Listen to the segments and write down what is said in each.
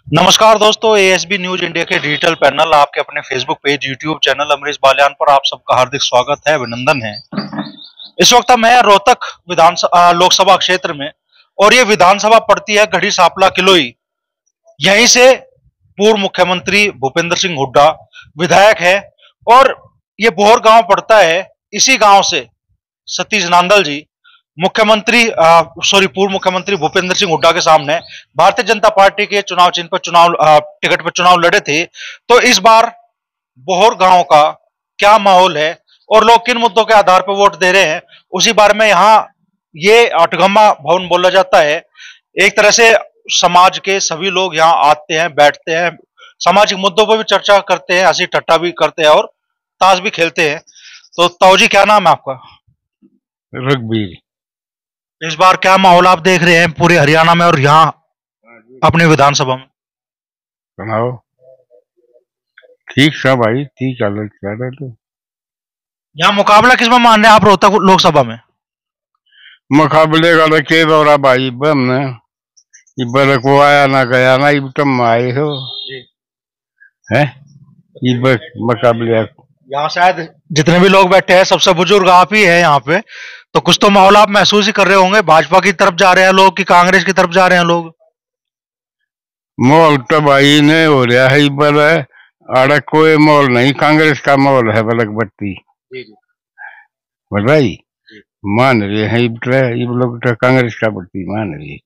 नमस्कार दोस्तों, ASB news India के डिजिटल पैनल आपके अपने Facebook page, YouTube channel Amrish Balyan पर आप सबका हार्दिक स्वागत है, अभिनंदन है। इस वक्त मैं रोहतक लोकसभा क्षेत्र में, और ये विधानसभा पड़ती है गढ़ी सांपला किलोई। यहीं से पूर्व मुख्यमंत्री भूपेंद्र सिंह हुड्डा विधायक है, और ये बोहर गांव पड़ता है। इसी गांव से सतीश नांदल जी पूर्व मुख्यमंत्री भूपेंद्र सिंह हुड्डा के सामने भारतीय जनता पार्टी के चुनाव चिन्ह पर टिकट पर चुनाव लड़े थे। तो इस बार बोहर गांव का क्या माहौल है और लोग किन मुद्दों के आधार पर वोट दे रहे हैं, उसी बारे में यहाँ ये आठगम्मा भवन बोला जाता है। एक तरह से समाज के सभी लोग यहाँ आते हैं, बैठते हैं, सामाजिक मुद्दों पर भी चर्चा करते हैं, हंसी ठट्टा भी करते हैं और ताश भी खेलते हैं। तो ताऊ जी, क्या नाम है आपका? रघुवीर। इस बार क्या माहौल आप देख रहे हैं पूरे हरियाणा में और यहाँ अपने विधानसभा में? सुनाओ। ठीक सब भाई, ठीक चल रहा है। यहाँ मुकाबला किसमें मान रहे हैं आप रोहतक लोकसभा में? मुकाबले का रखे दौरा भाई हमने इबर को आया ना गया ना, इब तुम आए हो है मुकाबले। यहाँ शायद जितने भी लोग बैठे हैं सबसे बुजुर्ग आप ही है यहाँ पे, तो कुछ तो माहौल आप महसूस ही कर रहे होंगे। भाजपा की तरफ जा रहे हैं लोग कि कांग्रेस की तरफ जा रहे हैं लोग? माहौल तो भाई ने हो रहा है इबर, अरे कोई माहौल नहीं, कांग्रेस का माहौल है बलक बत्ती बताई मान रहे हैं इब लोग तो कांग्रेस का बत्ती मान रही है।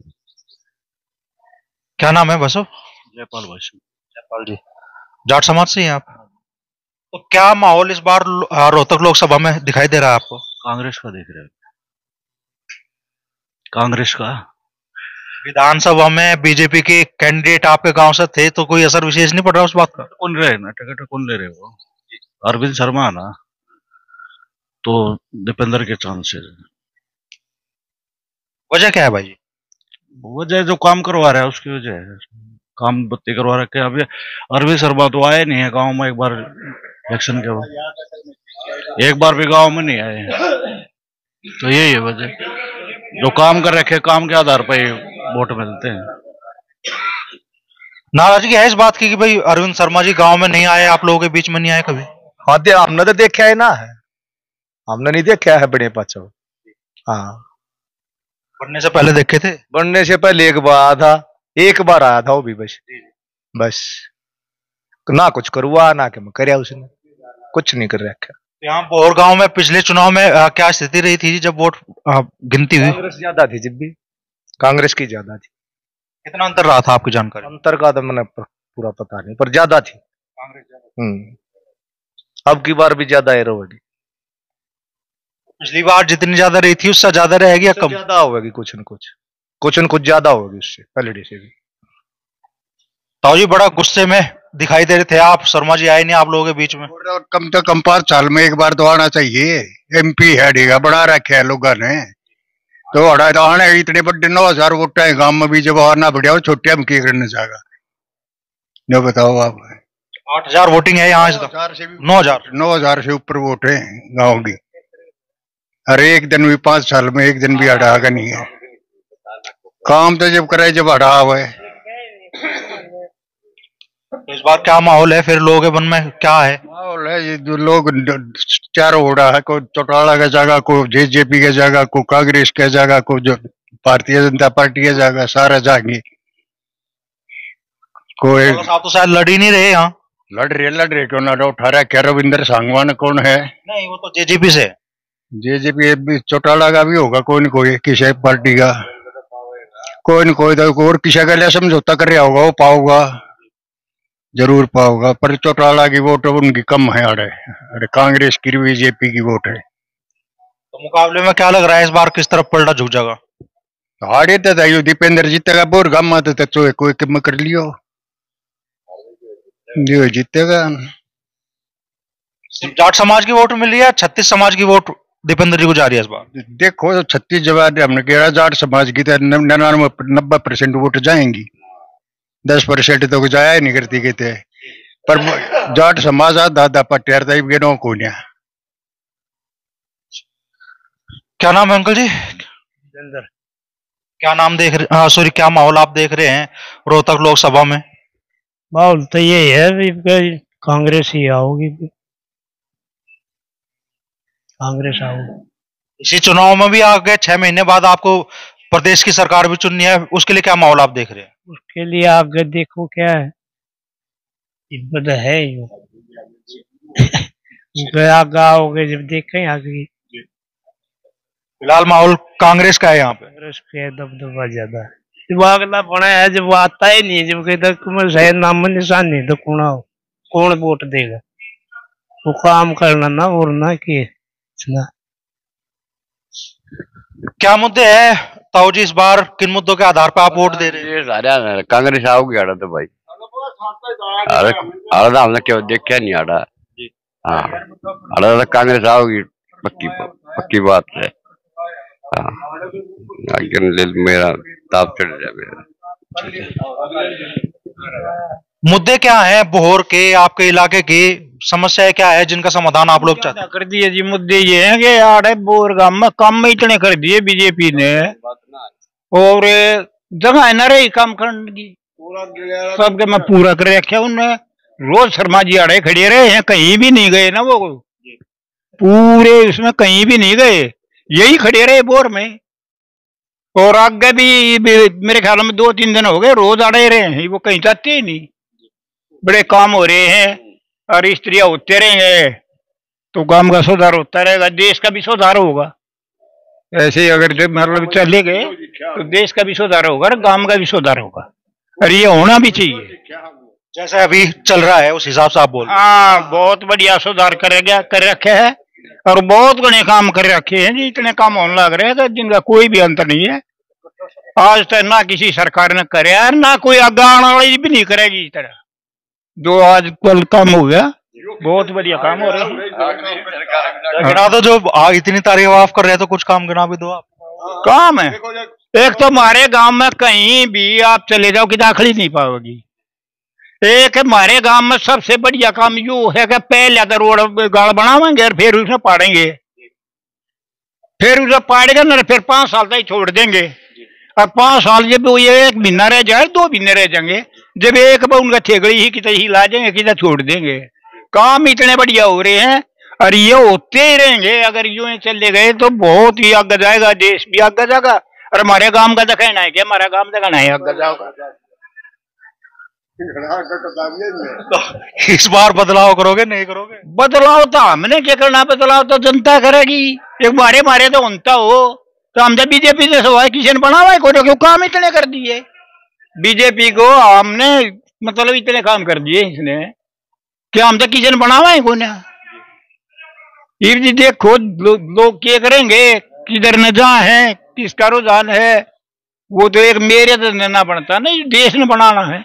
क्या नाम है बसो? जयपाल जी। जाट समाज से हैं आप? तो क्या माहौल इस बार रोहतक लोकसभा में दिखाई दे रहा है आपको? कांग्रेस का देख रहे हो? कांग्रेस का विधानसभा में बीजेपी के कैंडिडेट आपके गांव से थे, तो कोई असर विशेष नहीं पड़ रहा उस बात का? कौन रहे ना, टिकट कौन ले रहे हो? अरविंद शर्मा ना, तो दीपेंद्र के चांस है। वजह क्या है भाई? वजह जो काम करवा रहा है उसकी वजह है, काम बत्ती करवा रखे। अभी अरविंद शर्मा तो आए नहीं है गांव में, एक बार इलेक्शन के बाद एक बार भी गांव में नहीं आए, तो यही है वजह। जो काम कर रखे, काम के आधार पर वोट मिलते हैं। नाराजगी है इस बात की कि भाई अरविंद शर्मा जी गांव में नहीं आए, आप लोगों के बीच में नहीं आए कभी? हाँ, हमने तो देखा है ना, है हमने नहीं देखा है बड़े पाचो। हाँ, बनने से पहले देखे थे? बनने से पहले एक बार आया था वो भी, बस ना कुछ करवा ना कि करया, उसने कुछ नहीं कर रखा। यहाँ बोहर गांव में पिछले चुनाव में क्या स्थिति रही थी जब वोट गिनती हुई? कांग्रेस ज्यादा थी, जब भी कांग्रेस की ज्यादा थी। कितना अंतर रहा था आपकी जानकारी? अंतर का तो मैंने पूरा पता नहीं, पर ज्यादा थी कांग्रेस। अब की बार भी ज्यादा है रहेगी। पिछली बार जितनी ज्यादा रही थी उससे ज्यादा रहेगी या कम? ज्यादा होगी, कुछ न कुछ ज्यादा होगी उससे पहले से भी। ताऊ जी, बड़ा गुस्से में दिखाई दे रहे थे आप, शर्मा जी आए नहीं आप लोगों के बीच में? कम से कम 5 साल में एक बार तो आना चाहिए। एमपी है बड़ा रखे है लोगों ने, तो आने इतने बड़े 9,000 वोट है गांव में भी, जब आना बढ़िया हो छोटे हम की करने जाएगा जो बताओ आप। 8,000 वोटिंग है यहाँ? 9,000 से ऊपर वोट है गाँव की। अरे एक दिन भी 5 साल में एक दिन भी हटा का नहीं है। काम तो जब करे जब हटा हुआ है। तो इस बार क्या माहौल है फिर लोगों के मन में, क्या है माहौल? है ये जो लोग चारों हो रहा है, कोई चौटाला का जगह, को जेजेपी का जगह, को कांग्रेस का जगह, को जो भारतीय जनता पार्टी का जगह, सारा जाएंगे। कोई साहब तो शायद लड़ ही नहीं रहे यहाँ। लड़ रहे क्यों ना? 18 क्या रविंदर सांगवान कौन है? नहीं, वो तो जेजेपी से। जेजेपी चौटाला का भी होगा कोई न कोई, किसी पार्टी का कोई न कोई, तो और किसी का लिए समझौता कर रहा होगा, वो पाओगा जरूर पाओगा। पर चौटाला की वोट उनकी कम है। अरे कांग्रेस की बीजेपी की वोट है। तो मुकाबले में क्या लग रहा है इस बार किस तरफ पलटा झुक जाएगा? हारे तो दीपेंद्र जीतेगा, बोर गम तो कोई कम कर लियो जो जीतेगा। सिर्फ जाट समाज की वोट मिल रही है, 36 समाज की वोट दीपेंद्र जी को जा रही है इस बार? देखो 36 जवाब हमने कह, जाट समाज की 99-90% वोट जाएंगी, 10% तो जाया ही नहीं करती कहते। पर जाट समाज दादा पटेर गिनो को क्या नाम है अंकल जी? क्या नाम देख रहे, सॉरी, क्या माहौल आप देख रहे हैं रोहतक लोकसभा में? माहौल तो ये है भी कांग्रेस ही आओगी, कांग्रेस आओगी। इसी चुनाव में भी आगे 6 महीने बाद आपको प्रदेश की सरकार भी चुननी है, उसके लिए क्या माहौल आप देख रहे हैं? उसके लिए आगे देखो क्या है, हिम्मत है ही आगे आओगे जब देखें आगे। फिलहाल माहौल कांग्रेस का है यहाँ पे। कांग्रेस के दबदबा ज्यादा है, जब अगला बना है जब वो आता ही नहीं, जब कहता शायद नाम निशान नहीं तो कौन वोट देगा? वो काम करना ना और ना कि क्या मुद्दे है ताऊ जी, इस बार किन मुद्दों के आधार पर आप वोट दे रहे हैं? ये कांग्रेस आओगी आड़ा तो भाई, आड़ा तो हमने क्यों देखा नहीं आड़ा। हाँ, आड़ा तो कांग्रेस आओगी, पक्की पक्की बात है। हाँ, मेरा ताप चढ़ जाए मेरा। मुद्दे क्या है बोहर के, आपके इलाके की समस्याएं क्या है जिनका समाधान आप लोग चाहते हैं? कर दिए जी, मुद्दे ये हैं कि यार बोर गांव में काम में इतने कर दिए बीजेपी ने, और जगह न रही काम करने की, सबके मैं पूरा कर रखा उन्हें। रोज शर्मा जी आड़े खड़े रहे हैं, कहीं भी नहीं गए ना वो, पूरे उसमें कहीं भी नहीं गए, यही खड़े रहे बोर में। और आगे भी मेरे ख्याल में 2-3 दिन हो गए रोज आड़े रहे हैं, वो कहीं जाते ही नहीं। बड़े काम हो रहे हैं और स्त्रियां होते रहेंगे तो गांव का सुधार होता रहेगा, देश का भी सुधार होगा। ऐसे अगर मतलब चले गए तो देश का भी सुधार होगा और गांव का भी सुधार होगा, और ये होना भी चाहिए। जैसे अभी चल रहा है उस हिसाब से आप बोल? हाँ, बहुत बढ़िया सुधार कर रखे है और बहुत घने काम कर रखे हैं जी, इतने काम होने लग रहे हैं जिनका कोई भी अंतर नहीं है। आज तक ना किसी सरकार ने करे है, ना कोई आगे आने वाली भी नहीं करेगी इस तरह जो आज कल काम हो गया। बहुत बढ़िया काम हो रहा है। गिना दो, जो इतनी तारीफ आप कर रहे हैं तो कुछ काम गिना भी दो आप। काम है, एक तो हमारे गांव में कहीं भी आप चले जाओ कि दाखिल नहीं पाओगी। एक हमारे गांव में सबसे बढ़िया काम यो है कि पहले तो रोड गाड़ बनावेंगे और फिर उसमें पाड़ेंगे, फिर उसे पाड़ेगा ना, फिर 5 साल तक छोड़ देंगे, और 5 साल जब ये 1 महीना रह जाए 2 महीने रह जाएंगे, जब एक बार उनका ठेगड़ी ही कितना ही ला देंगे, कितना छोड़ देंगे। काम इतने बढ़िया हो रहे हैं और ये होते ही रहेंगे। अगर यूं ही चले गए तो बहुत ही आगे जाएगा, देश भी आगे जाएगा, और हमारे गांव का तो कहना है कि हमारा गांव तो कहना है आगे जाएगा। इस बार बदलाव करोगे नहीं करोगे? बदलाव तो हमने क्या करना, बदलाव तो जनता करेगी। एक मारे तो उनता हो तो हम जब बीजेपी से सवाल किसी ने बना हुआ है क्यों काम इतने कर दिए बीजेपी को, हमने मतलब इतने काम कर दिए इसने, क्या हम तक किसी ने बना हुआ है को ना। ये देखो लोग क्या करेंगे, किधर न जा है, किसका रुझान है, वो तो एक मेरे तो ना बनता नहीं, देश ने बनाना है।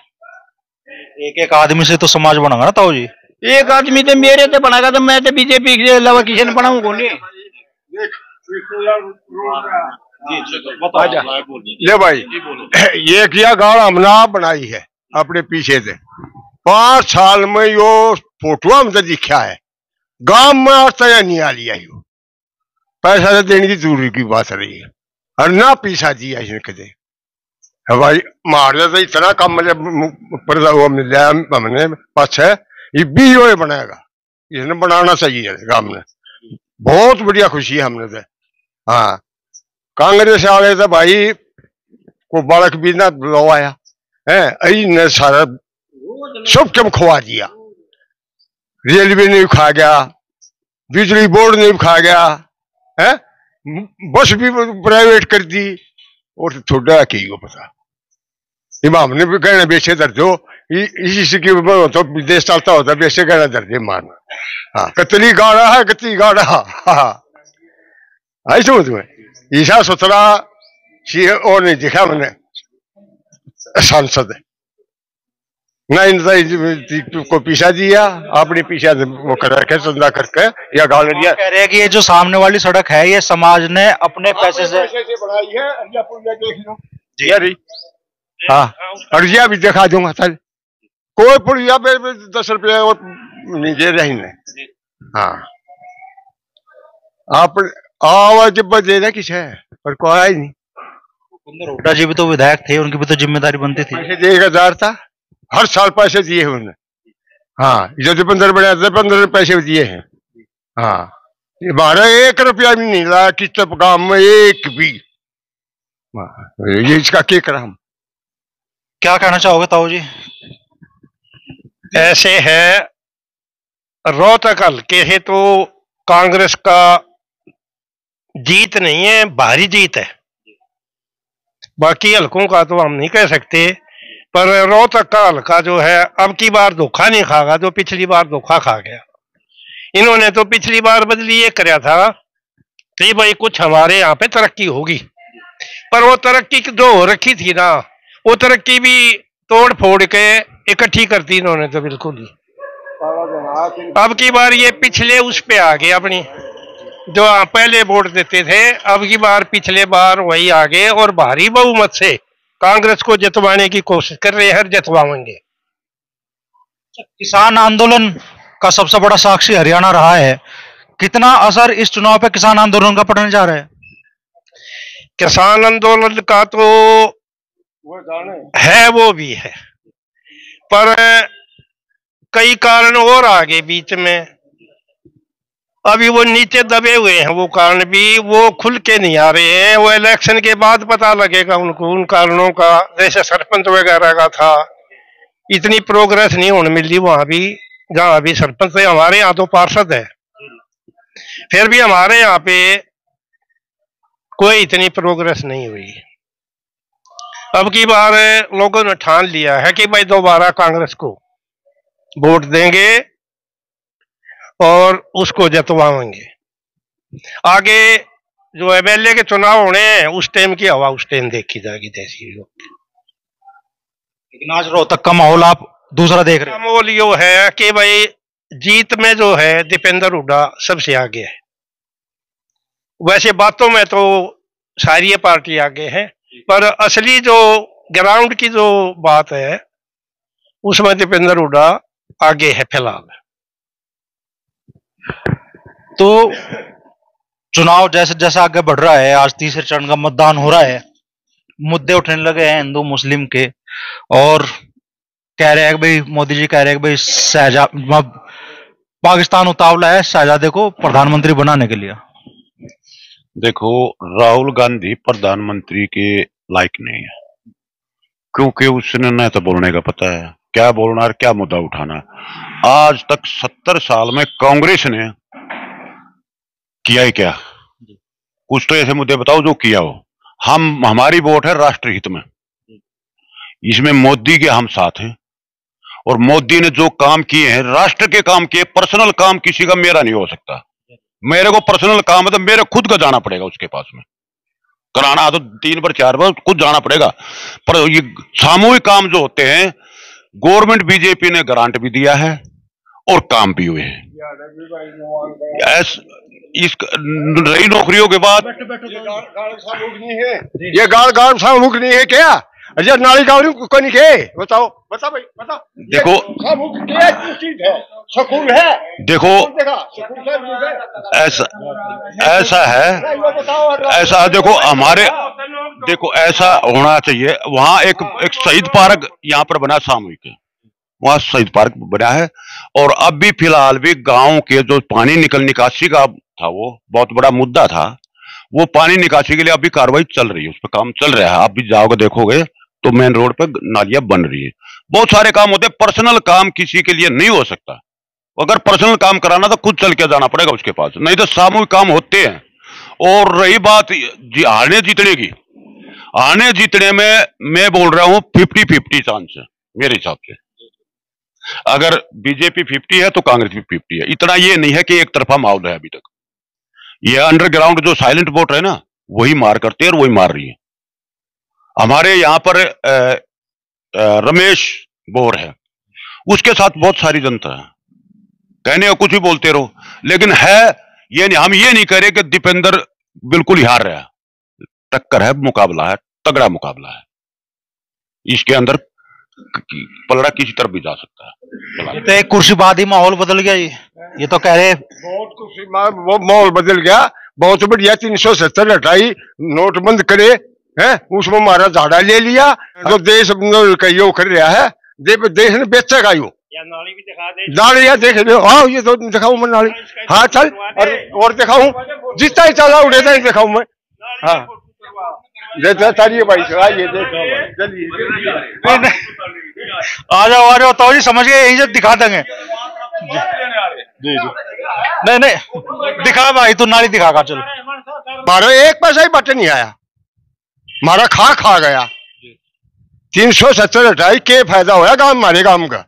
एक आदमी से तो समाज बनागा ना ताऊ जी। एक आदमी तो मेरे तो बनाएगा, तो मैं तो बीजेपी के अलावा किसी ने बनाऊंगा नहीं। ले भाई, ये किया गाड़ हमने बनाई है अपने पीछे से, 5 साल में यो फोटो हमसे दिखा है, गांव में आज तक नहीं आ लिया यो, पैसा तो देने की जरूरी की बात रही है, और ना पैसा दिया इसने कदे। भाई मार तो इतना कम हमने पास है, ये भी यो बनाएगा, इसने बनाना चाहिए गांव में। बहुत बढ़िया खुशी है हमने तो। हाँ, कांग्रेस आ गए तो भाई को बालक भी ना लो आया है, ने सारा सब कम खुआ दिया, रेलवे ने खा गया, बिजली बोर्ड ने खा गया है, बस भी प्राइवेट कर दी, और थोड़ा की को पता इमाम ने भी कहना बेचे दर्द हो, इसी की तो विदेश चलता होता, बेचे कहना दर्द मारना। हाँ, कतली गाड़ा है, कतली गाड़ा। हाँ, आई समझ में ईसा सुथरा सी और नहीं दिखा मैंने सांसद ना को पीछा दिया, अपने पीछा वो कर रखे चंदा करके या गाल दिया। कह रहे हैं कि ये जो सामने वाली सड़क है ये समाज ने अपने पैसे से बनाई है, देख लो। हाँ, अर्जिया भी दिखा दूंगा सर, कोई पुलिया पे 10 रुपये और नहीं दे रहे। हाँ, आप आवाज दे रहे किस है पर कोई आया नहीं। हुड्डा जी भी तो विधायक थे, उनकी भी तो जिम्मेदारी बनती थी। 1000 था, हर साल पैसे दिए हैं उन्होंने। हाँ, जो दीपेंद्र बने 15 पैसे दिए हैं। हाँ, ये 1 रुपया भी नहीं लाया किस गांव में, एक भी। ये इसका क्या करा हम। क्या कहना चाहोगे ताऊ जी? ऐसे है, रोहतक हल्के है तो कांग्रेस का जीत नहीं है, भारी जीत है। बाकी हल्कों का तो हम नहीं कह सकते, पर रोहतक का हल्का जो है अब की बार धोखा नहीं खागा जो पिछली बार धोखा खा गया। इन्होंने तो पिछली बार बदली ये कराया था कि भाई कुछ हमारे यहाँ पे तरक्की होगी, पर वो तरक्की जो हो रखी थी ना, वो तरक्की भी तोड़ फोड़ के इकट्ठी करती इन्होंने तो बिल्कुल ही। अब की बार ये पिछले उस पे आ गए अपनी, जो पहले वोट देते थे, अब की बार पिछले बार वही आ गए और भारी बहुमत से कांग्रेस को जितवाने की कोशिश कर रहे हैं, जितवाएंगे। किसान आंदोलन का सबसे बड़ा साक्षी हरियाणा रहा है, कितना असर इस चुनाव पे किसान आंदोलन का पड़ने जा रहा है? किसान आंदोलन का तो है, वो भी है, पर कई कारण और आगे बीच में अभी वो नीचे दबे हुए हैं। वो कारण भी वो खुल के नहीं आ रहे हैं, वो इलेक्शन के बाद पता लगेगा उनको उन कारणों का। जैसे सरपंच वगैरह का था, इतनी प्रोग्रेस नहीं होने मिली वहां भी, जहां अभी सरपंच है। हमारे यहाँ तो पार्षद है, फिर भी हमारे यहाँ पे कोई इतनी प्रोग्रेस नहीं हुई। अब की बार लोगों ने ठान लिया है कि भाई दोबारा कांग्रेस को वोट देंगे और उसको जितवाएंगे। आगे जो एमएलए के चुनाव होने हैं उस टाइम की हवा उस टाइम देखी जाएगी जैसी। लेकिन आज रोहतक का माहौल आप दूसरा देख रहे हैं। माहौल यो है कि भाई जीत में जो है दीपेंद्र हुड्डा सबसे आगे है। वैसे बातों में तो सारी पार्टी आगे है, पर असली जो ग्राउंड की जो बात है उसमें दीपेंद्र हुड्डा आगे है फिलहाल। तो चुनाव जैसे जैसे आगे बढ़ रहा है, आज तीसरे चरण का मतदान हो रहा है, मुद्दे उठने लगे हैं हिंदू मुस्लिम के, और कह रहे हैं कि भाई मोदी जी कह रहे हैं कि भाई पाकिस्तान उतावला है शहजादे को प्रधानमंत्री बनाने के लिए। देखो, राहुल गांधी प्रधानमंत्री के लायक नहीं है, क्योंकि उसने न तो बोलने का पता है क्या बोलना और क्या मुद्दा उठाना। आज तक 70 साल में कांग्रेस ने किया ही क्या? कुछ तो ऐसे मुद्दे बताओ जो किया हो। हमारी वोट है राष्ट्रहित में, इसमें मोदी के हम साथ हैं, और मोदी ने जो काम किए हैं राष्ट्र के काम किए। पर्सनल काम किसी का मेरा नहीं हो सकता। मेरे को पर्सनल काम है तो मेरे खुद का जाना पड़ेगा उसके पास में, कराना तो 3 बार 4 बार खुद जाना पड़ेगा। पर ये सामूहिक काम जो होते हैं, गवर्नमेंट बीजेपी ने गारंट भी दिया है और काम भी हुए हैं। इस रही नौकरियों के बाद ये गाल सामूहिक नहीं है क्या? अजय नाली गाड़ी को नहीं के बताओ, बता भाई बता। देखो सकून है, देखो ऐसा है, ऐसा देखो हमारे, देखो ऐसा होना चाहिए। वहां एक शहीद पार्क यहाँ पर बना सामूहिक है, वहां शहीद पार्क बना है। और अब भी फिलहाल भी गांव के जो पानी निकासी का था, वो बहुत बड़ा मुद्दा था, वो पानी निकासी के लिए अभी कार्रवाई चल रही है, उस पर काम चल रहा है। आप भी जाओगे देखोगे तो मेन रोड पे नालियां बन रही है। बहुत सारे काम होते हैं, पर्सनल काम किसी के लिए नहीं हो सकता। अगर पर्सनल काम कराना तो खुद चल के जाना पड़ेगा उसके पास, नहीं तो सामूहिक काम होते हैं। और रही बात हारने जीतने की, हारने जीतने में मैं बोल रहा हूं 50-50 चांस है मेरे हिसाब से। अगर बीजेपी 50 है तो कांग्रेस भी 50 है। इतना ये नहीं है कि एक तरफा माहौल है अभी तक। ये अंडरग्राउंड जो साइलेंट वोट है ना, वही मार करते हैं और वही मार रही है। हमारे यहाँ पर रमेश बोर है, उसके साथ बहुत सारी जनता है, कहने को कुछ भी बोलते रहो, लेकिन है ये नहीं। हम ये नहीं कह रहे कि दीपेंद्र बिल्कुल ही हार रहा है। टक्कर है, मुकाबला है, तगड़ा मुकाबला है। इसके अंदर पलड़ा किसी तरफ भी जा सकता है। तो एक कुर्सी बाद ही माहौल बदल गया। ये तो कह रहे बहुत कुर्सी माहौल बदल गया। बहुत बढ़िया 370 हटाई, नोट बंद करे हैं, उसमें हमारा झाड़ा ले लिया। जो देश कर रहा है देश ने बेचेगा यो नाली भी दिखा दे, नाली या देख लो। हाँ ये तो दिखाऊं मैं नाली। हाँ चल और दिखाऊं, जितना ही चला उड़ेता ही दिखाऊं मैं। हाँ चलिए भाई चलाइए, आ जाओ तो जी, समझ गए, यहीं से दिखा देंगे। जी नहीं दिखा भाई, तू नाली दिखागा। चलो मारा एक पैसा ही बट नहीं आया, मारा खा गया। 370 हटाई, के फायदा होया गांव, हमारे गांव का।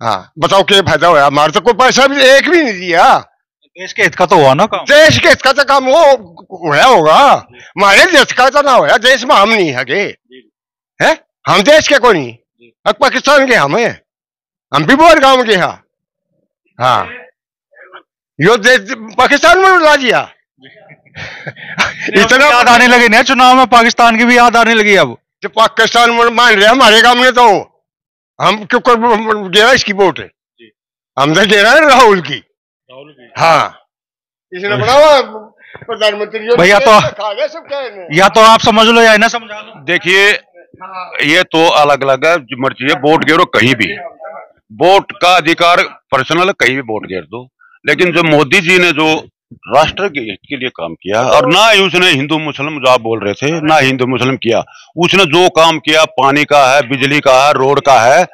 हाँ बताओ के फायदा होया, हमारे तो कोई पैसा भी एक भी नहीं दिया। देश के हित का तो हुआ ना काम, देश के हित का तो काम होया होगा, हमारे देश का तो ना होया। देश में हम नहीं है, हम देश के को नहीं, अब पाकिस्तान के हम भी बोर गांव के। हाँ यो देश पाकिस्तान में उड़ा दिया। इतना याद आने लगी ना चुनाव में, पाकिस्तान की भी याद आने लगी अब। जो पाकिस्तान में मान रहे हमारे गांव में, तो हम क्यों गिरा इसकी वोट है, हम तो गिरा है राहुल की। हाँ इसने बनावा प्रधानमंत्री भैया, तो या तो आप समझ लो या ना समझा लो। देखिए ये तो अलग अलग है, जो मर्जी है वोट गिरो कहीं भी, वोट का अधिकार पर्सनल, कहीं भी वोट गिर दो। लेकिन जो मोदी जी ने जो राष्ट्र के हित के लिए काम किया, और ना ही उसने हिंदू मुस्लिम जो आप बोल रहे थे, ना हिंदू मुस्लिम किया, उसने जो काम किया पानी का है, बिजली का है, रोड का है,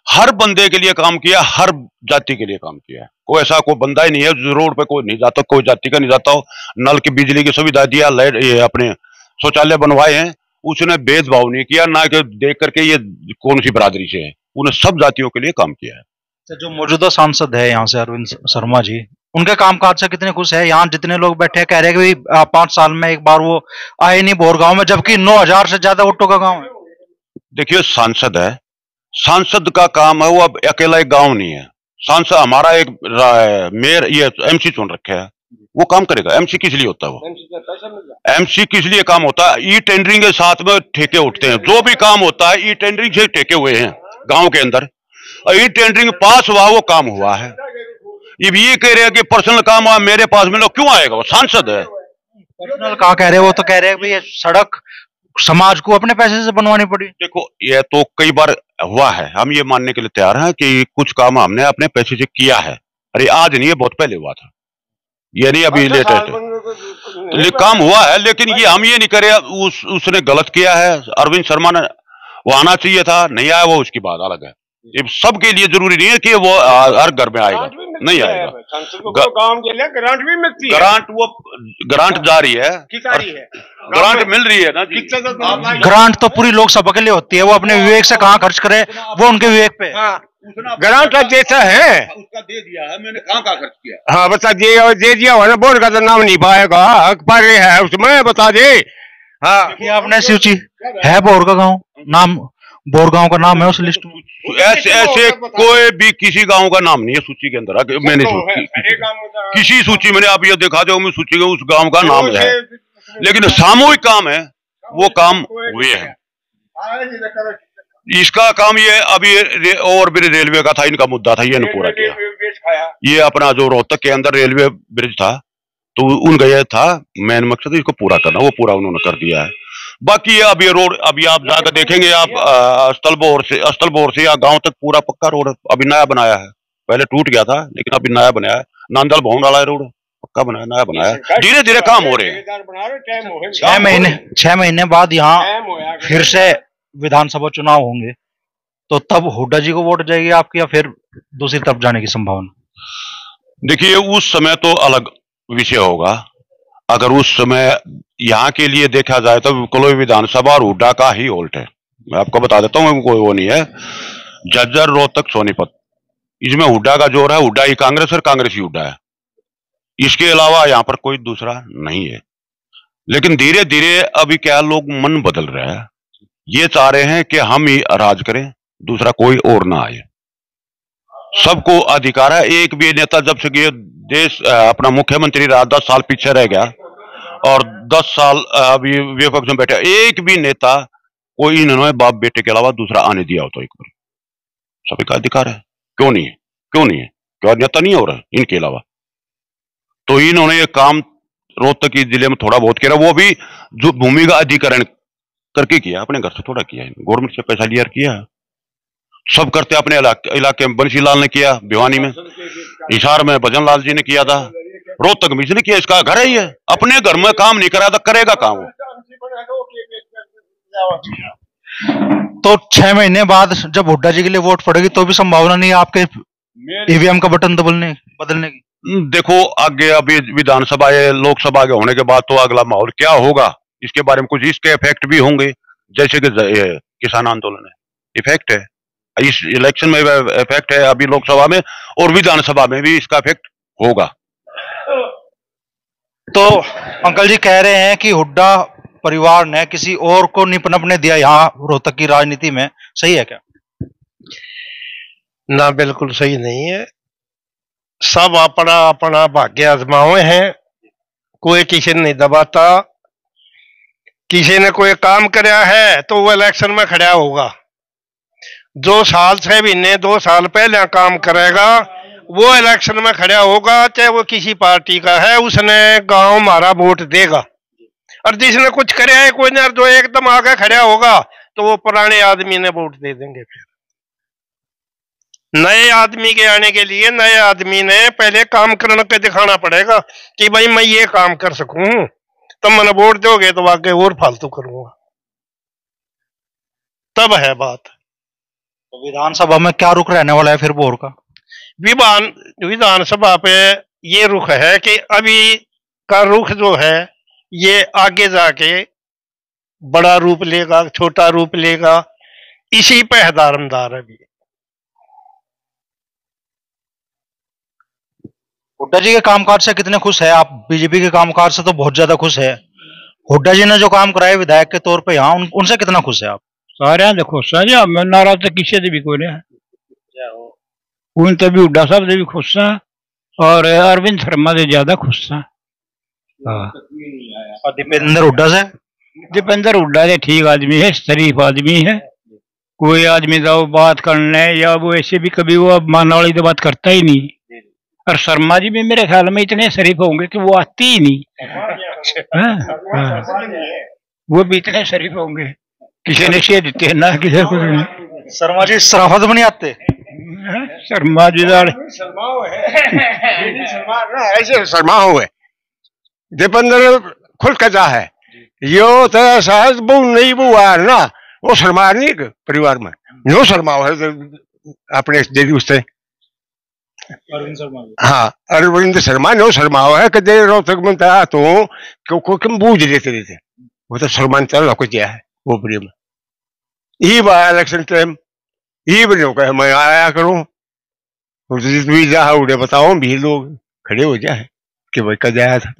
हर बंदे के लिए काम किया, हर जाति के लिए काम किया। कोई ऐसा कोई बंदा ही नहीं है जो रोड पे कोई नहीं जाता, कोई जाति का नहीं जाता हो। नल की बिजली की सुविधा दिया, लाइट अपने शौचालय बनवाए हैं, उसने भेदभाव नहीं किया, ना कि देख करके ये कौन सी बरादरी से है, उन्हें सब जातियों के लिए काम किया है। जो मौजूदा सांसद है यहाँ से अरविंद शर्मा जी, उनके कामकाज से कितने खुश है? यहाँ जितने लोग बैठे हैं कह रहे हैं कि 5 साल में एक बार वो आए नहीं भोर गांव में, जबकि 9000 से ज्यादा वोटों का गांव है। देखिए सांसद है, सांसद का काम है, वो अब अकेला एक गांव नहीं है। सांसद हमारा एक मेयर, ये एमसी चुन रखे है, वो काम करेगा। एमसी किस लिए होता है? वो एमसी किस लिए काम होता है? ई टेंडरिंग के साथ में ठेके उठते हैं, जो भी काम होता है ई टेंडरिंग से ठेके हुए हैं गांव के अंदर। ई टेंडरिंग पास हुआ, वो काम हुआ है। ये कह रहे हैं कि पर्सनल काम हुआ मेरे पास में, क्यों आएगा? वो सांसद है। पर्सनल कहाँ कह रहे हैं, वो तो कह रहे हैं भाई ये सड़क समाज को अपने पैसे से बनवानी पड़ी। देखो ये तो कई बार हुआ है, हम ये मानने के लिए तैयार हैं कि कुछ काम हमने अपने पैसे से किया है। अरे आज नहीं है, बहुत पहले हुआ था, ये नहीं अभी लेटेस्ट काम हुआ है। लेकिन ये हम ये नहीं करे, उसने गलत किया है। अरविंद शर्मा ने वो आना चाहिए था, नहीं आया, वो उसकी बात अलग है। ये सबके लिए जरूरी नहीं है कि वो हर घर में आएगा, नहीं आएगा। ग्रांट भी मिलती है, ग्रांट जारी है, ग्रांट मिल रही है ना जी। ग्रांट तो पूरी लोकसभा के लिए होती है, वो अपने विवेक से कहाँ खर्च करे, वो उनके विवेक पे। ग्रांट देता है, उसका दे दिया है, मैंने कहाँ खर्च किया? हाँ बता दे दिया हो ना, बोर्ड का तो नाम नहीं पाएगा, अखबार है उसमें, बता दे। हाँ आपने सूची है बोर का गाँव, नाम बोर गांव का नाम है उस लिस्ट में? ऐसे कोई भी किसी गांव का नाम नहीं है सूची के अंदर। मैंने किसी सूची मैंने आप ये देखा दो, मैं सूची उस गांव का नाम है, लेकिन सामूहिक काम है, वो काम हुए हैं। इसका काम ये अभी और भी रेलवे का था, इनका मुद्दा था, ये ने पूरा किया। ये अपना जो रोहतक के अंदर रेलवे ब्रिज था, तो उनका यह था मेन मकसद इसको पूरा करना, वो पूरा उन्होंने कर दिया है। बाकी ये अब ये रोड अभी आप जाकर देखेंगे, आप अस्तलबोर से या गांव तक पूरा पक्का रोड अभी नया बनाया है। पहले टूट गया था, लेकिन अभी नया बनाया है। नांदल भवन वाला रोड पक्का बनाया, नया बनाया है। धीरे धीरे काम हो रहे हैं। 6 महीने बाद यहाँ फिर से विधानसभा चुनाव होंगे, तो तब हुड्डा जी को वोट जाएगी आपकी, या फिर दूसरी तरफ जाने की संभावना? देखिए उस समय तो अलग विषय होगा। अगर उस समय यहाँ के लिए देखा जाए तो कोई विधानसभा और हुड्डा का ही होल्ट है। मैं आपको बता देता हूँ, कोई वो नहीं है। झज्जर, रोहतक, सोनीपत, इसमें हुड्डा का जोर है। हुड्डा ही कांग्रेस और कांग्रेस ही हुड्डा है, इसके अलावा यहाँ पर कोई दूसरा नहीं है। लेकिन धीरे धीरे अभी क्या लोग मन बदल रहे हैं, ये चाह रहे हैं कि हम ही राज करें, दूसरा कोई और ना आए। सबको अधिकार है। एक भी नेता जब से ये देश अपना मुख्यमंत्री रहा 10 साल पीछे रह गया और 10 साल अभी विपक्ष में बैठे, एक भी नेता कोई इन्होंने बाप बेटे के अलावा दूसरा आने दिया हो तो एक बार? सभी का अधिकार है, क्यों नहीं है? क्यों नहीं है? क्यों नेता नहीं हो रहा इनके अलावा? तो इन्होंने ये काम रोहतक जिले में थोड़ा बहुत किया, वो भी जो भूमि का अधिकरण करके किया, अपने घर से थोड़ा किया, गवर्नमेंट से पैसा लिया किया। सब करते अपने इलाके में। बंसीलाल ने किया भिवानी में, हिसार में भजन लाल जी ने किया था, रोहतक में इसने किया। इसका घर है ये, अपने घर में काम नहीं करा तो करेगा काम वो। तो 6 महीने बाद जब हुड्डा जी के लिए वोट पड़ेगी तो भी संभावना नहीं है आपके ईवीएम का बटन बदलने की? देखो आगे अभी विधानसभा लोकसभा के होने के बाद तो अगला माहौल क्या होगा इसके बारे में कुछ इसके इफेक्ट भी होंगे, जैसे कि किसान आंदोलन है, इफेक्ट है इस इलेक्शन में, इफेक्ट है अभी लोकसभा में, और विधानसभा में भी इसका इफेक्ट होगा। तो अंकल जी कह रहे हैं कि हुड्डा परिवार ने किसी और को नहीं पनपने दिया यहाँ रोहतक की राजनीति में, सही है क्या? ना, बिल्कुल सही नहीं है। सब अपना अपना भाग्य आजमाए हैं, कोई किसी ने नहीं दबाता। किसी ने कोई काम कराया है तो वो इलेक्शन में खड़ा होगा। 2 साल 6 महीने 2 साल पहले काम करेगा वो इलेक्शन में खड़ा होगा, चाहे वो किसी पार्टी का है, उसने गांव हमारा वोट देगा। और जिसने कुछ कराया है कोई ना, जो एकदम आगे खड़ा होगा तो वो पुराने आदमी ने वोट दे देंगे। फिर नए आदमी के आने के लिए नए आदमी ने पहले काम करके दिखाना पड़ेगा कि भाई मैं ये काम कर सकूं, तब मैंने वोट दोगे तो आगे और फालतू करूंगा, तब है बात। तो विधानसभा में क्या रुख रहने वाला है फिर बोर का? विधानसभा पे ये रुख है कि अभी का रुख जो है ये आगे जाके बड़ा रूप लेगा, छोटा रूप लेगा, इसी पे है दारमदार। अभी हुड्डा जी के कामकाज से कितने खुश है आप? बीजेपी के कामकाज से तो बहुत ज्यादा खुश है। हुड्डा जी ने जो काम कराया विधायक के तौर पे यहाँ, उनसे कितना खुश है आप? सारे खुश है जी, मैं नाराज तो किसी से भी कोई नहीं है। उनसे भी हुड्डा साहब से भी खुश है और अरविंद शर्मा से ज्यादा खुश है। दीपेंद्र हुड्डा से? दीपेंद्र हुड्डा से ठीक आदमी है, शरीफ आदमी है। कोई आदमी तो बात करने या वो ऐसे भी कभी वो मानने वाली तो बात करता ही नहीं। और शर्मा जी भी मेरे ख्याल में इतने शरीफ होंगे कि वो आते ही नहीं। वो भी इतने शरीफ होंगे, किसी ने शेयर देते हैं ना किसी को नहीं। शर्मा जी शराफत में नहीं आते? शर्मा जी ऐसे शर्मा हुए दीपेंद्र खुल कजा है यो तो सहज बहु नहीं बुआ है ना, वो शर्मा नहीं परिवार में नो शर्मा है अपने दीदी उससे। हाँ, अरविंद शर्मा नो शर्मा है कि दे रोहतक में था तो क्यों बूझ लेते रहते, वो तो शर्मा चल रहा कुछ है वो प्रेम ये बार इलेक्शन टाइम ये बनो कहे मैं आया करूं तो जा उड़े बताओ भी लोग खड़े हो जाए कि भाई कद आया था,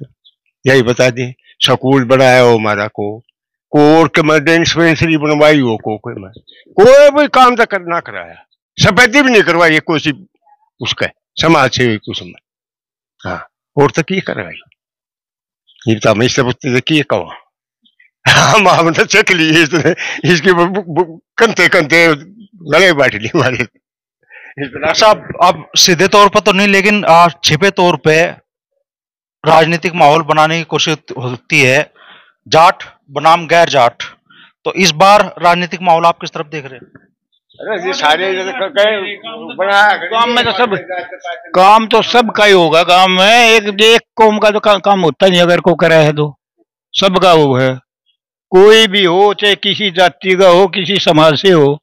यही बता दे। स्कूल बनाया हो हमारा कोर के मैं डिस्पेंसरी बनवाई हो कोई भी काम तो करना कराया, सफेदी भी नहीं करवाई कोई उसका समाज से कुछ में। हाँ, और तो की करवाई ये तो हमें इससे की कहो हम हमने चेक लिए इसके कंते कंते लगे बैठ ली हमारे। साहब अब सीधे तौर पर तो नहीं लेकिन छिपे तौर पे राजनीतिक माहौल बनाने की कोशिश होती है, जाट बनाम गैर जाट। तो इस बार राजनीतिक माहौल आप किस तरफ देख रहे हैं? अरे सारे गांव में तो सब काम तो सब का ही होगा। गांव में एक कौम का तो काम होता नहीं, अगर को करे है तो सबका वो है। कोई भी हो, चाहे किसी जाति का हो, किसी समाज से हो,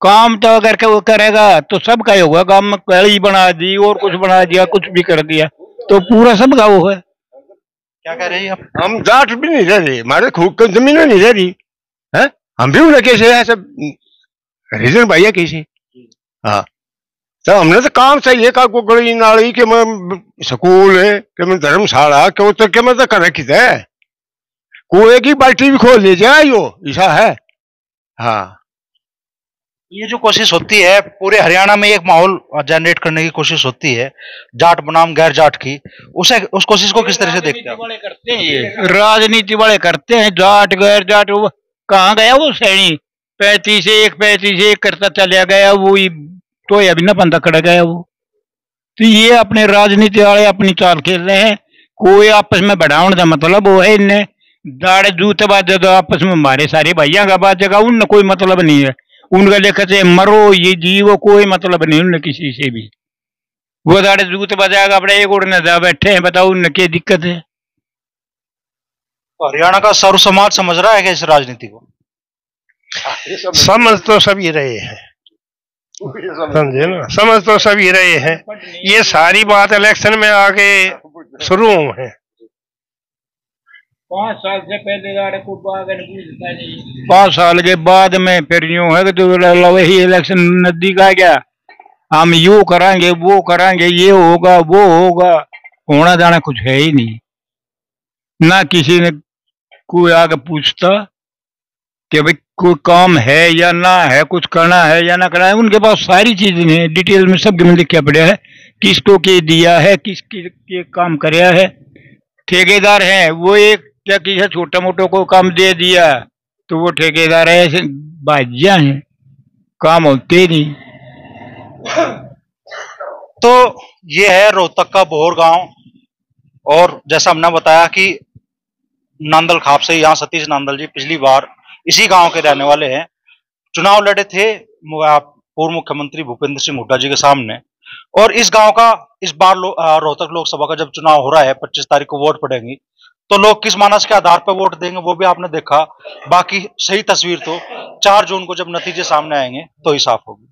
काम तो अगर वो करेगा तो सबका ही होगा। गांव में कड़ी बना दी और कुछ बना दिया, कुछ भी कर दिया तो पूरा सबका वो है। क्या कह रहे हैं आप? हम जाट भी नहीं रह रही, हमारे खूब जमीन नहीं रह रही है, हम भी उन्हें कैसे है सब रीजन भैया कैसे। हाँ, तो हमने तो काम चाहिए का गली नाली के मैं स्कूल है कि मैं धर्मशाला क्यों तक के मैं तो कर रखी है, कुएं की बाल्टी भी खोल ले जाए यो ऐसा है। हाँ, ये जो कोशिश होती है पूरे हरियाणा में एक माहौल जनरेट करने की कोशिश होती है जाट बनाम गैर जाट की, उस कोशिश को किस तरह से देखते हैं? करते हैं ये राजनीति वाले करते हैं, जाट गैर जाट वो कहाँ गया वो सैनी 35-1 करता चला गया वो तो अभी न बंदा खड़ा गया वो। तो ये अपने राजनीति वाले अपनी चाल खेल रहे हैं, कोई आपस में बढ़ाने का मतलब वो है इन्हें दाड़े जूते बाजे तो आपस में हमारे सारे भैया का बाजेगा, उनने कोई मतलब नहीं है। उनका लेकर से मरो ये जीवो कोई मतलब नहीं उन्हें किसी से भी। वो दाड़े जूत बजाएगा अपने एक उड़ने जा बैठे हैं, बताओ उन्हें क्या दिक्कत है। हरियाणा का सर्व समाज समझ रहा है क्या इस राजनीति को? समझ तो सभी रहे हैं, समझे ना, समझ तो सभी रहे हैं। ये सारी बात इलेक्शन में आके शुरू हुए हैं। 5 साल से पहले को 5 साल के बाद में फिर यूं है कि तो वही इलेक्शन नजदीक आ गया, हम यू करेंगे वो करेंगे, ये होगा वो होगा, होना जाना कुछ है ही नहीं। ना किसी ने कोई आगे पूछता कि भाई कोई काम है या ना है, कुछ करना है या ना करना है। उनके पास सारी चीजें हैं, डिटेल में सब में लिखा पड़ा है, किसको के दिया है, किसके के काम कराया है। ठेकेदार हैं वो एक क्या किसी छोटा मोटा को काम दे दिया तो वो ठेकेदार है, ऐसे बाजिया हैं, काम होते नहीं। तो ये है रोहतक का बोहर गांव, और जैसा हमने बताया कि नांदल खाप से यहाँ सतीश नांदल जी पिछली बार इसी गांव के रहने वाले हैं, चुनाव लड़े थे पूर्व मुख्यमंत्री भूपेंद्र सिंह हुड्डा जी के सामने। और इस गांव का इस बार रोहतक लोकसभा का जब चुनाव हो रहा है, 25 तारीख को वोट पड़ेंगी, तो लोग किस मानस के आधार पर वोट देंगे वो भी आपने देखा। बाकी सही तस्वीर तो 4 जून को जब नतीजे सामने आएंगे तो ही साफ होगी।